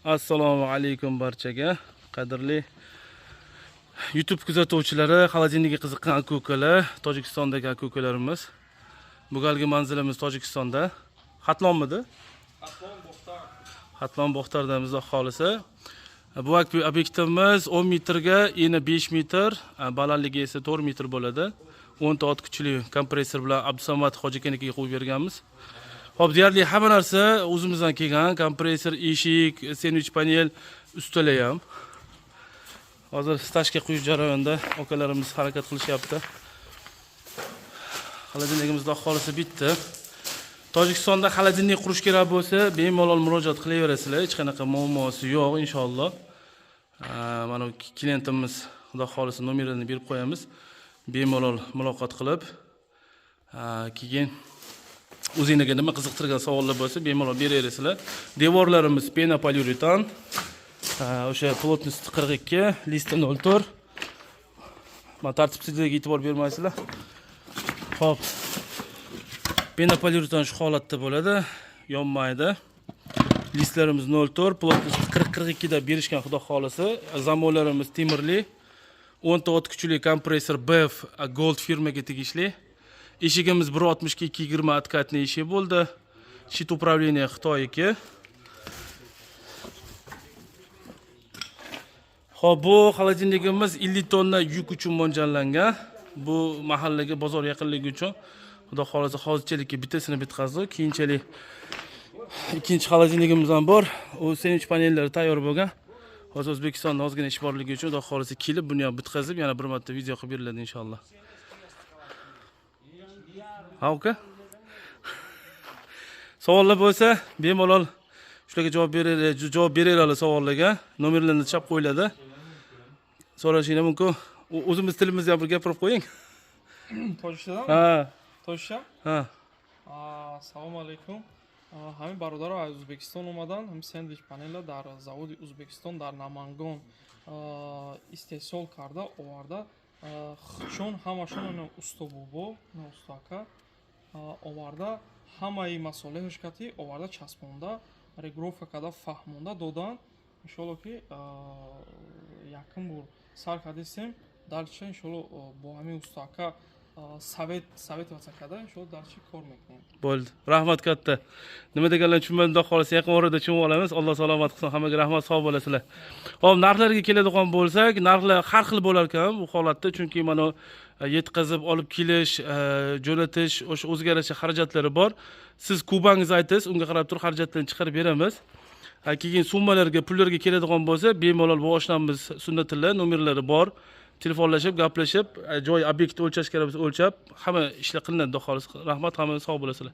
Assalomu alaykum barchaga. Qadrli YouTube kuzatuvchilari, xolodilnikka qiziqqan aka-ukalar, Tojikistondagi aka-ukalarimiz. Bu galgi manzilimiz Tojikistonda. Xatlonmidi? Xatlon Bo'xtardamiz aholisi. Bu obyektimiz 10 metrga eni 5 metr, balandligi esa 4 metr bo'ladi. 10 ta ot kuchli kompressor bilan Abdusamad Hojikanikiga qo'yib berganmiz. Hop, deyarli hamma narsa o'zimizdan kelgan, kompressor, eshik, sandwich panel, ustalar ham. Hozir stashga quyish jarayonida akalarimiz harakat qilishyapti. Xolodilnikimizda aholisi bitta. Tojikistonda xolodilnik qurish kerak bo'lsa, bemalol murojaat qilaverasizlar. Hech qanaqa muammosi yo'q, inshaalloh. Mana klientimiz xudo xolisi nomerini berib qo'yamiz. Bemalol muloqot qilib, keyin o'zingizga nima qiziqtirgan savollar bo'lsa, bemalol beraverasizlar. Devorlarimiz penopoliuretan. O'sha plotность 42, listi 04. Mana tartibsizligiga e'tibor bermaysizlar. Xo'p. Penopoliuretan shu holatda bo'ladi, yonmaydi. Listlarimiz 04, plotность 40-42 da berishgan xudo xolisi. Zamonlarimiz temirli. 10 ta ot kuchli kompressor BF Gold firmaga tegishli. Eshigimiz 162-20 откатный eshik bo'ldi. Shit upravleniya Xitoyniki. Xo'p, bu xolodilnikimiz 50 tonna yuk uchun mo'ljallangan. Bu mahallaga, bozor yaqinligi uchun. Xudo xolisa hozirchalikka bittasini bitkazdik. Keyinchalik ikkinchi xolodilnikimiz ham bor. U sandwich panellari tayyor bo'lgan. Hozir O'zbekistonda ozgina ish borligi uchun xudo xolisa kelib buni ham bitkazib, yana bir marta video qilib beriladi inshaalloh. Ha, uka? Savollar bo'lsa, bemalol shularga javob beraylar savollarga. Nomerlarni chap qo'yiladi. So'rashingiz mumkin. O'zimiz tilimizda ham bir gapirib qo'ying. Tojikistondan? Ha. Tojikcha? Ha. Assalomu alaykum. Hamma barodarlar az O'zbekiston omadan, ham sandwich panellar dar zavodi O'zbekiston dar Namangan istehsol karda ovarda. Chun hamashon usta bobo, ustaka ovarda hamai masoleҳош кати оварда часпонда регрофа када фаҳмонда додан иншоалло ки якин бур сар кадисем дальше иншоалло бо ҳамин устака совет васакада иншоалло дальше кор мекунем. Bo'ldi. Rahmat katta. Nima deganlar tushunmadim, xudo xolisa yaqin orada tushunib olamiz. Alloh salomat qilsin. Hammaga rahmat, sog' bo'lasizlar. Hop, narxlarga keladigan bo'lsak, narxlar har xil bo'lar ekan bu holatda, chunki mana yetkazib olib kelish, jo'natish, o'sha o'ziga yarasha xarajatlari bor. Siz kubangiz aytasiz, unga qarab turib xarajatlarni chiqarib beramiz. Keyin summalarga, pullarga keladigan bo'lsa, bemalol bu oshnamiz Sunnatilla nomerlari bor. Telefonlashib, gaplashib, joy obyekt o'lchash kerak bo'lsa o'lchab, hamma ishlar qilinadi, xudo xolisa. Rahmat, hamma sog' bo'lasizlar.